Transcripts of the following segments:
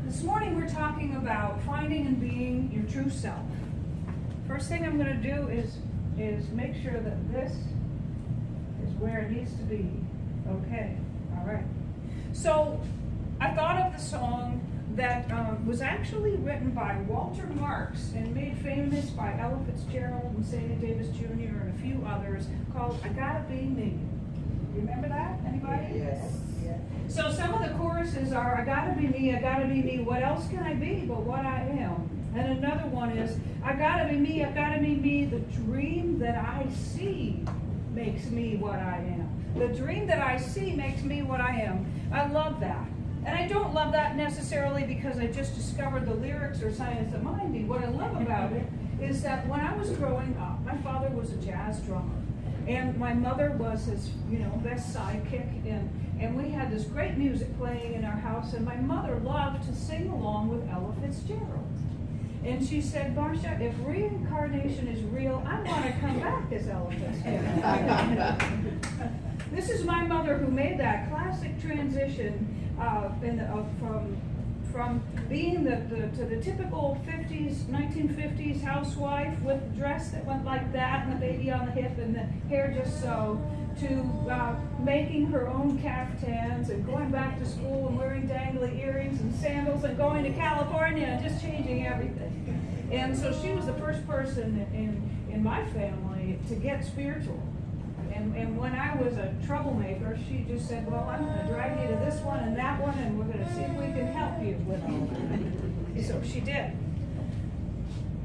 This morning we're talking about finding and being your true self. First thing I'm going to do is make sure that this is where it needs to be. Okay, all right. So I thought of the song that was actually written by Walter Marks and made famous by Ella Fitzgerald and Sammy Davis Jr. and a few others, called I Gotta Be Me. Remember that? Anybody? Yes. So some of the choruses are, I gotta be me, what else can I be but what I am? And another one is, I gotta be me, the dream that I see makes me what I am. The dream that I see makes me what I am. I love that. And I don't love that necessarily because I just discovered the lyrics or science of minding. What I love about it is that when I was growing up, my father was a jazz drummer. And my mother was his, best sidekick, and we had this great music playing in our house, and my mother loved to sing along with Ella Fitzgerald. And she said, Marcia, if reincarnation is real, I want to come back as Ella Fitzgerald. This is my mother who made that classic transition from being the typical 1950s housewife with a dress that went like that and the baby on the hip and the hair just so, to making her own caftans and going back to school and wearing dangly earrings and sandals and going to California and just changing everything. And so she was the first person in my family to get spiritual. And when I was a troublemaker, she just said, well, I'm going to drag you to this one and that one, and we're going to see if we can help you with all that. So she did.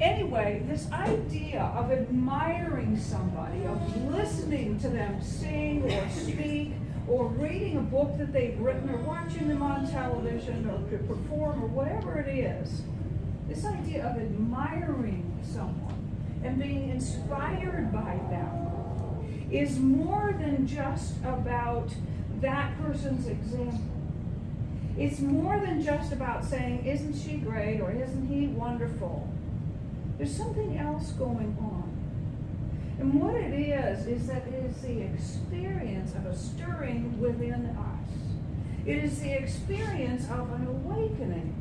Anyway, this idea of admiring somebody, of listening to them sing or speak, or reading a book that they've written, or watching them on television, or to perform, or whatever it is, this idea of admiring someone and being inspired by them is more than just about that person's example. It's more than just about saying, isn't she great, or isn't he wonderful? There's something else going on. And what it is that it is the experience of a stirring within us. It is the experience of an awakening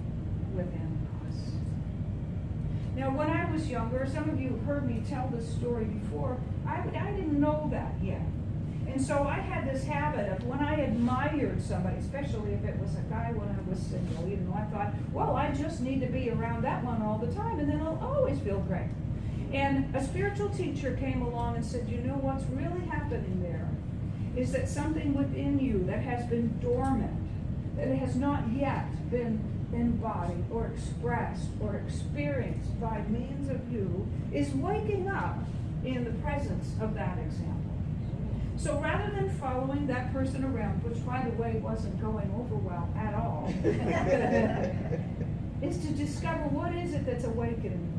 within us. Now, when I was younger, some of you heard me tell this story before, I didn't know that yet. And so I had this habit of when I admired somebody, especially if it was a guy when I was single, I thought, well, I just need to be around that one all the time and then I'll always feel great. And a spiritual teacher came along and said, what's really happening there is that something within you that has been dormant, that has not yet been embodied or expressed or experienced by means of you is waking up in the presence of that example. So rather than following that person around, which by the way wasn't going over well at all, is to discover what is it that's awakening.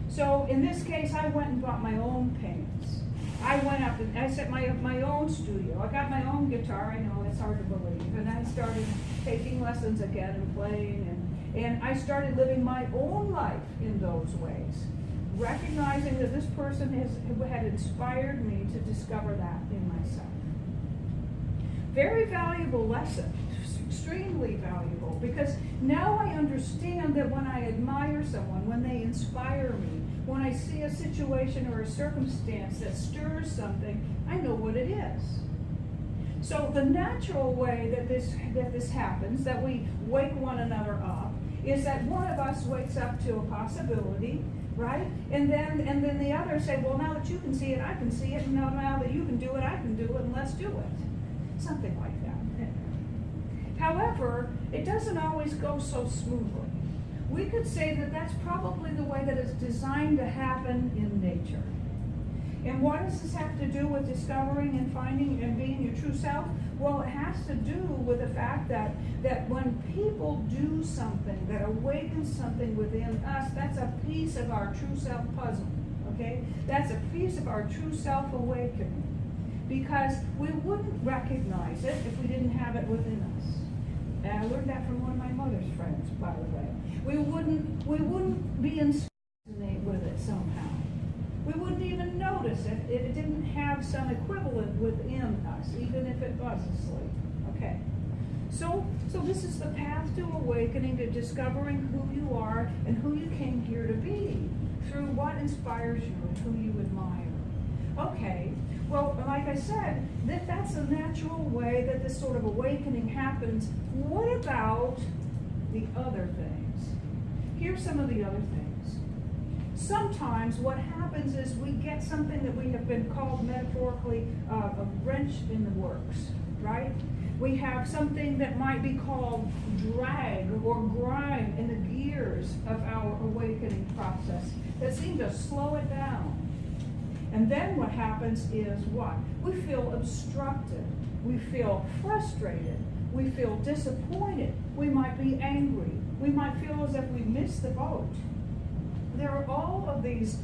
So in this case, I went and bought my own paints. I went up and I set my own studio. I got my own guitar. I know it's hard to believe. And I started taking lessons again and playing. And I started living my own life in those ways, recognizing that this person had inspired me to discover that in myself. Very valuable lesson, extremely valuable, because now I understand that when I admire someone, when they inspire me, when I see a situation or a circumstance that stirs something, I know what it is. So the natural way that this happens, that we wake one another up, is that one of us wakes up to a possibility, right? And then the other say, well, now that you can see it, I can see it, and now that you can do it, I can do it, and let's do it. Something like that. However, it doesn't always go so smoothly. We could say that that's probably the way that it's designed to happen in nature. And what does this have to do with discovering and finding and being your true self? Well, it has to do with the fact that when people do something that awakens something within us, that's a piece of our true self puzzle, okay? That's a piece of our true self awakening. Because we wouldn't recognize it if we didn't have it within us. And I learned that from one of my mother's friends, by the way. We wouldn't be inspired with it somehow. We wouldn't even notice it if it didn't have some equivalent within us, even if it was asleep. Okay. So this is the path to awakening, to discovering who you are and who you came here to be through what inspires you and who you admire. Okay, well, like I said, that's a natural way that this sort of awakening happens. What about the other things? Here's some of the other things. Sometimes what happens is we get something that we have been called metaphorically a wrench in the works, right? We have something that might be called drag or grind in the gears of our awakening process that seem to slow it down. And then what happens is what? We feel obstructed. We feel frustrated. We feel disappointed. We might be angry. We might feel as if we missed the boat. There are all of these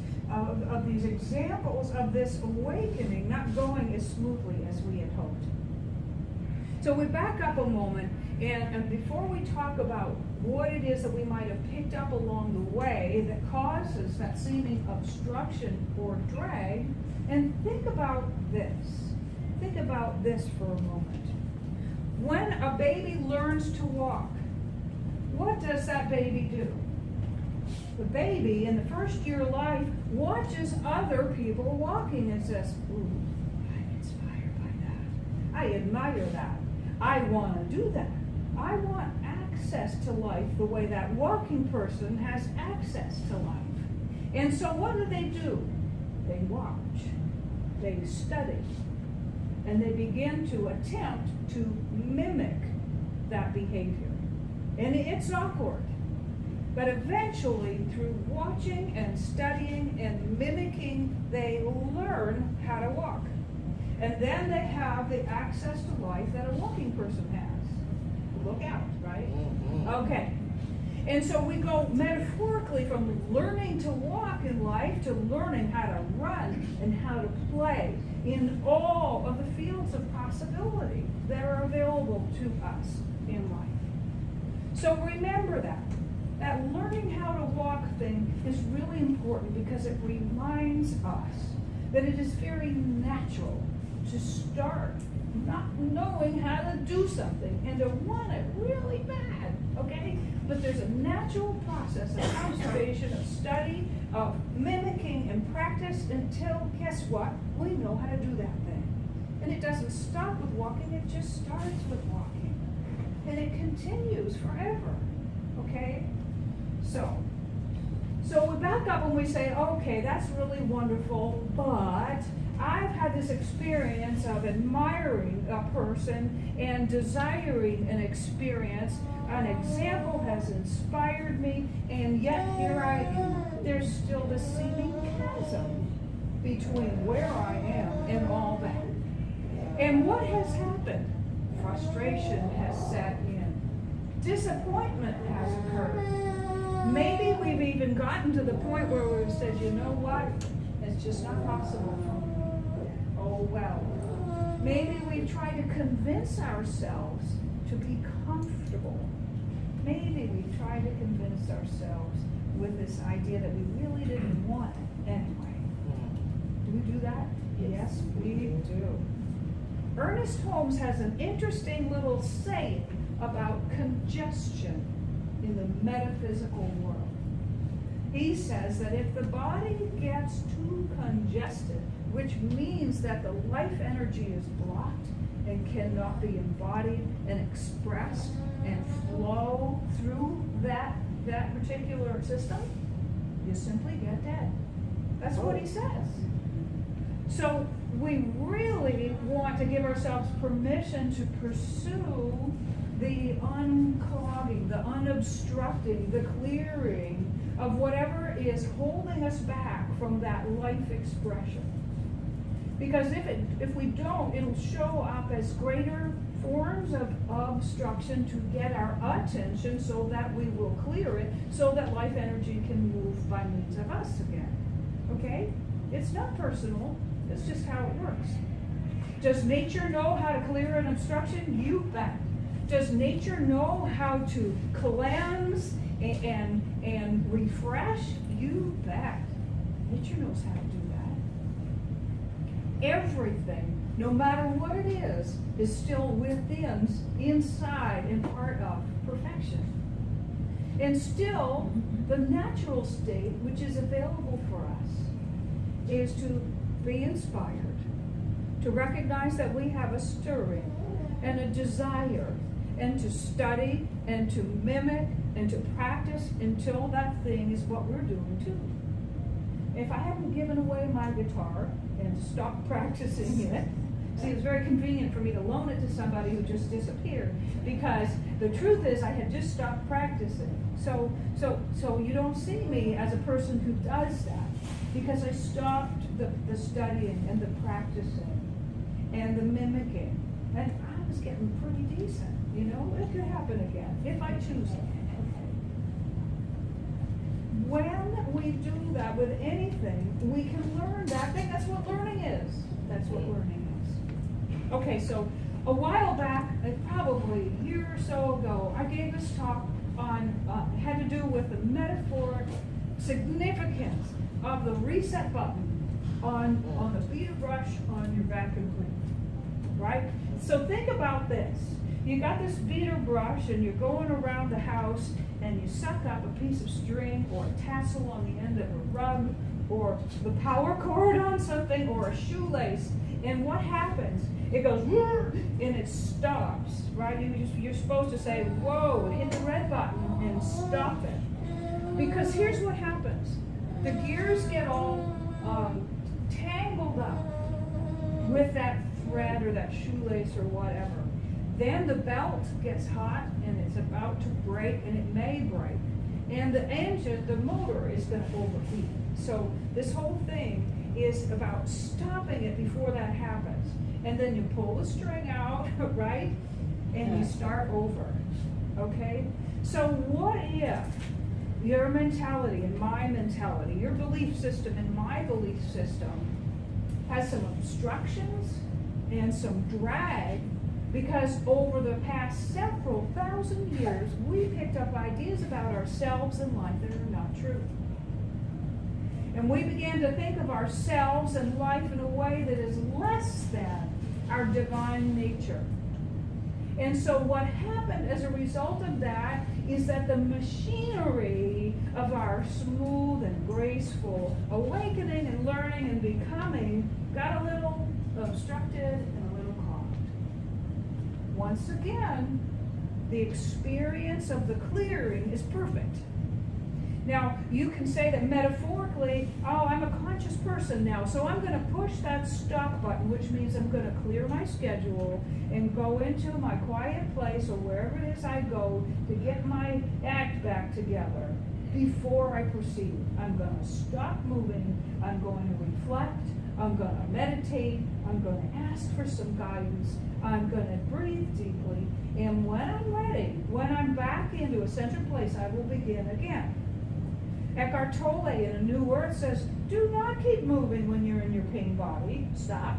examples of this awakening not going as smoothly as we had hoped. So we back up a moment, and before we talk about what it is that we might have picked up along the way that causes that seeming obstruction or drag, and think about this. Think about this for a moment. When a baby learns to walk, what does that baby do? The baby in the first year of life watches other people walking and says, ooh, I'm inspired by that. I admire that. I want to do that. I want access to life the way that walking person has access to life. And so what do? They watch. They study. And they begin to attempt to mimic that behavior. And it's awkward. But eventually, through watching and studying and mimicking, they learn how to walk. And then they have the access to life that a walking person has. Look out, right? Okay. And so we go metaphorically from learning to walk in life to learning how to run and how to play in all of the fields of possibility that are available to us in life. So remember that. That learning how to walk thing is really important because it reminds us that it is very natural to start not knowing how to do something and to want it really bad, okay? But there's a natural process of observation, of study, of mimicking and practice until, guess what? We know how to do that thing. And it doesn't stop with walking, it just starts with walking. And it continues forever, okay? So we back up and we say, okay, that's really wonderful, but I've had this experience of admiring a person and desiring an experience. An example has inspired me, and yet here I am. There's still this seeming chasm between where I am and all that. And what has happened? Frustration has set in. Disappointment has occurred. Maybe we've even gotten to the point where we've said, you know what? It's just not possible for me. Oh, well. Maybe we've tried to convince ourselves to be comfortable. Maybe we've tried to convince ourselves with this idea that we really didn't want it anyway. Do we do that? Yes, we do. Ernest Holmes has an interesting little saying about congestion in the metaphysical world. He says that if the body gets too congested, which means that the life energy is blocked and cannot be embodied and expressed and flow through that particular system, you simply get dead. That's what he says. So we really want to give ourselves permission to pursue the unclogging, the unobstructing, the clearing of whatever is holding us back from that life expression. Because if we don't, it'll show up as greater forms of obstruction to get our attention so that we will clear it, so that life energy can move by means of us again. Okay? It's not personal. It's just how it works. Does nature know how to clear an obstruction? You bet. Does nature know how to cleanse and refresh? You bet. Nature knows how to do that. Everything no matter what it is still within, inside, and part of perfection. And still, the natural state, which is available for us, is to be inspired, to recognize that we have a stirring and a desire, and to study and to mimic and to practice until that thing is what we're doing too. If I hadn't given away my guitar and stopped practicing it, see, it was very convenient for me to loan it to somebody who just disappeared, because the truth is I had just stopped practicing. So you don't see me as a person who does that, because I stopped the studying and the practicing and the mimicking, and I was getting pretty decent. You know, it could happen again if I choose it. Okay. When we do that with anything, we can learn that thing. That's what learning is. That's what learning is. Okay, so a while back, probably a year or so ago, I gave this talk on, had to do with the metaphoric significance of the reset button on the beater brush on your vacuum cleaner, right? So think about this. You got this beater brush and you're going around the house and you suck up a piece of string or a tassel on the end of a rug or the power cord on something or a shoelace, and what happens? It goes and it stops, right? You're supposed to say, whoa, and hit the red button and stop it. Because here's what happens. The gears get all tangled up with that thread or that shoelace or whatever. Then the belt gets hot and it's about to break, and it may break. And the engine, the motor, is going to overheat. So this whole thing is about stopping it before that happens. And then you pull the string out, right? And you start over, okay? So what if your mentality and my mentality, your belief system and my belief system has some obstructions and some drag, because over the past several thousand years, we picked up ideas about ourselves and life that are not true. And we began to think of ourselves and life in a way that is less than our divine nature. And so what happened as a result of that is that the machinery of our smooth and graceful awakening and learning and becoming got a little obstructed and a little clogged. Once again, the experience of the clearing is perfect. Now, you can say that metaphorically, oh, I'm a conscious person now, so I'm going to push that stop button, which means I'm going to clear my schedule and go into my quiet place or wherever it is I go to get my act back together before I proceed. I'm going to stop moving. I'm going to reflect. I'm going to meditate. I'm going to ask for some guidance. I'm going to breathe deeply. And when I'm ready, when I'm back into a centered place, I will begin again. Eckhart Tolle in A New Word says, do not keep moving when you're in your pain body. Stop.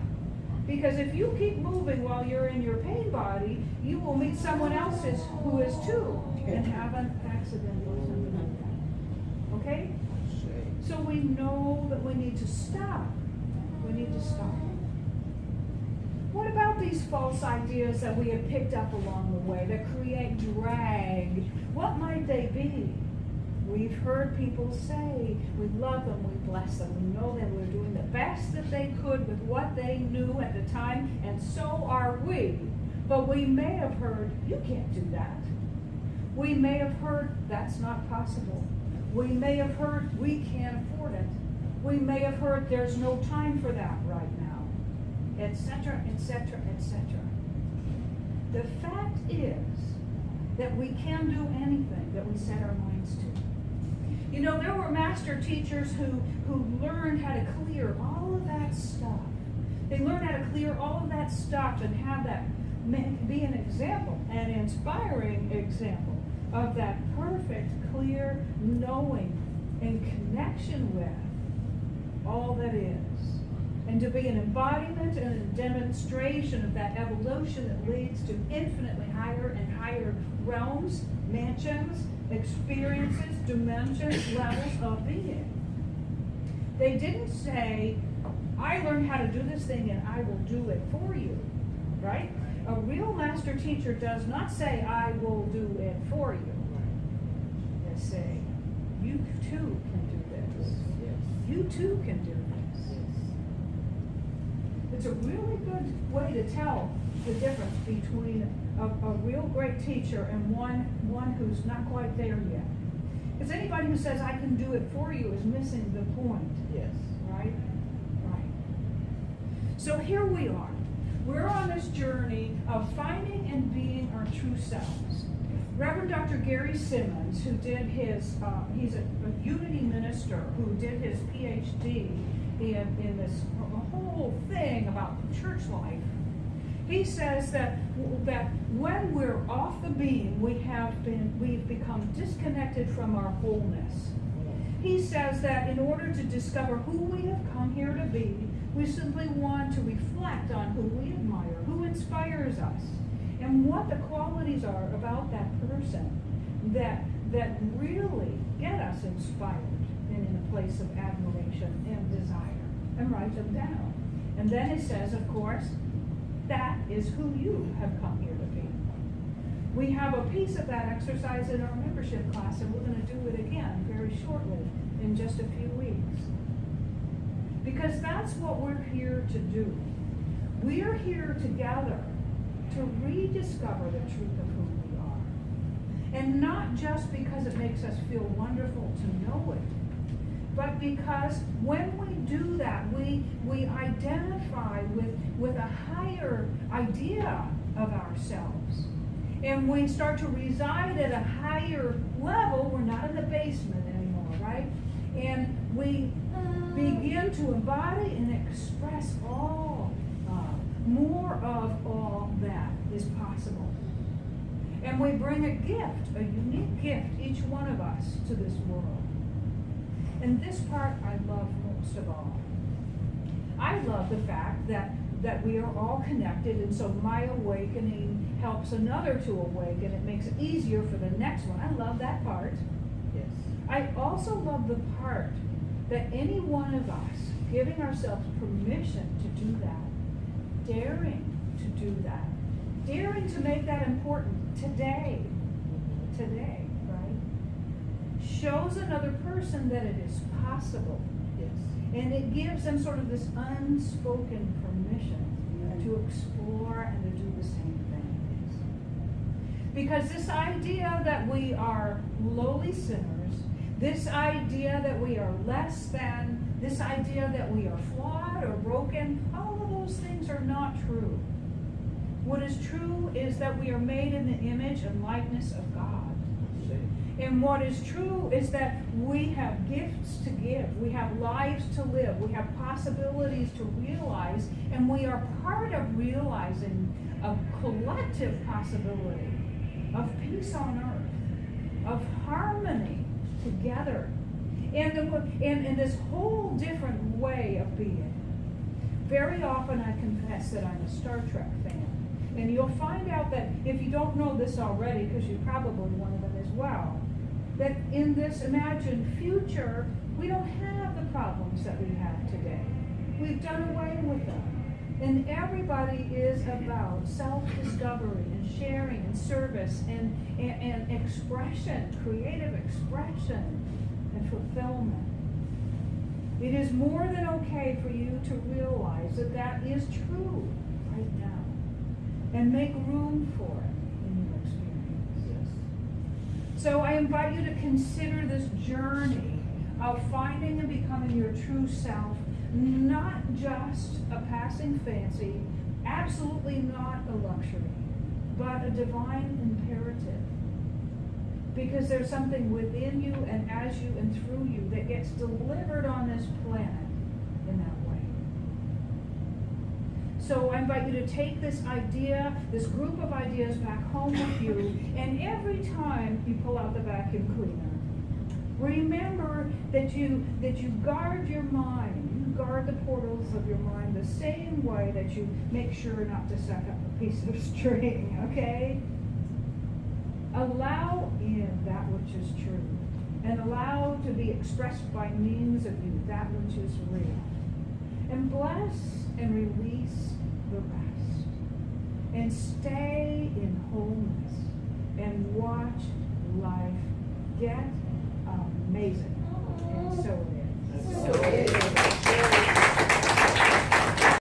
Because if you keep moving while you're in your pain body, you will meet someone else who is too and have an accident or something like that. Okay? So we know that we need to stop. We need to stop. What about these false ideas that we have picked up along the way that create drag? What might they be? We've heard people say, we love them, we bless them, we know them, we're doing the best that they could with what they knew at the time, and so are we. But we may have heard, you can't do that. We may have heard, that's not possible. We may have heard, we can't afford it. We may have heard, there's no time for that right now, etc., etc., etc. The fact is that we can do anything that we set our minds to. You know, there were master teachers who learned how to clear all of that stuff. They learned how to clear all of that stuff and have that be an example, an inspiring example of that perfect, clear knowing and connection with all that is. And to be an embodiment and a demonstration of that evolution that leads to infinitely higher and higher realms, mansions, experiences, dimensions, levels of being. They didn't say, I learned how to do this thing and I will do it for you, right? A real master teacher does not say, I will do it for you. They say, you too can do this. You too can do this. It's a really good way to tell the difference between a real great teacher and one who's not quite there yet. Because anybody who says, I can do it for you is missing the point. Yes. Right? Right. So here we are. We're on this journey of finding and being our true selves. Reverend Dr. Gary Simmons, who did his, he's a unity minister who did his PhD in this whole thing about church life. He says that when we're off the beam, we've become disconnected from our wholeness. He says that in order to discover who we have come here to be, we simply want to reflect on who we admire, who inspires us, and what the qualities are about that person that really get us inspired and in a place of admiration and desire, and write them down. And then it says, of course, that is who you have come here to be. We have a piece of that exercise in our membership class, and we're going to do it again very shortly, in just a few weeks. Because that's what we're here to do. We are here together to rediscover the truth of who we are. And not just because it makes us feel wonderful to know it, but because when we do that, we identify with a higher idea of ourselves. And we start to reside at a higher level. We're not in the basement anymore, right? And we begin to embody and express more of all that is possible. And we bring a gift, a unique gift, each one of us, to this world. And this part I love most of all. I love the fact that we are all connected, and so my awakening helps another to awaken. It makes it easier for the next one. I love that part. Yes. I also love the part that any one of us, giving ourselves permission to do that, daring to do that, daring to make that important today, right? Shows another person that it is possible. Yes. And it gives them sort of this unspoken permission to explore and to do the same things. Because this idea that we are lowly sinners, this idea that we are less than, this idea that we are flawed or broken, all of those things are not true. What is true is that we are made in the image and likeness of God. And what is true is that we have gifts to give. We have lives to live. We have possibilities to realize. And we are part of realizing a collective possibility of peace on earth, of harmony together, and this whole different way of being. Very often I confess that I'm a Star Trek fan. And you'll find out that if you don't know this already, because you're probably one of them as well, that in this imagined future, we don't have the problems that we have today. We've done away with them. And everybody is about self-discovery and sharing and service and expression, creative expression and fulfillment. It is more than okay for you to realize that that is true right now. And make room for it in your experience. Yes. So I invite you to consider this journey of finding and becoming your true self, not just a passing fancy, absolutely not a luxury, but a divine imperative. Because there's something within you and as you and through you that gets delivered on this planet in that way. So I invite you to take this idea, this group of ideas back home with you, and every time you pull out the vacuum cleaner, remember that you guard your mind. You guard the portals of your mind the same way that you make sure not to suck up a piece of string, okay? Allow in that which is true, and allow to be expressed by means of you that which is real. and bless and release the rest. And stay in wholeness and watch life get amazing.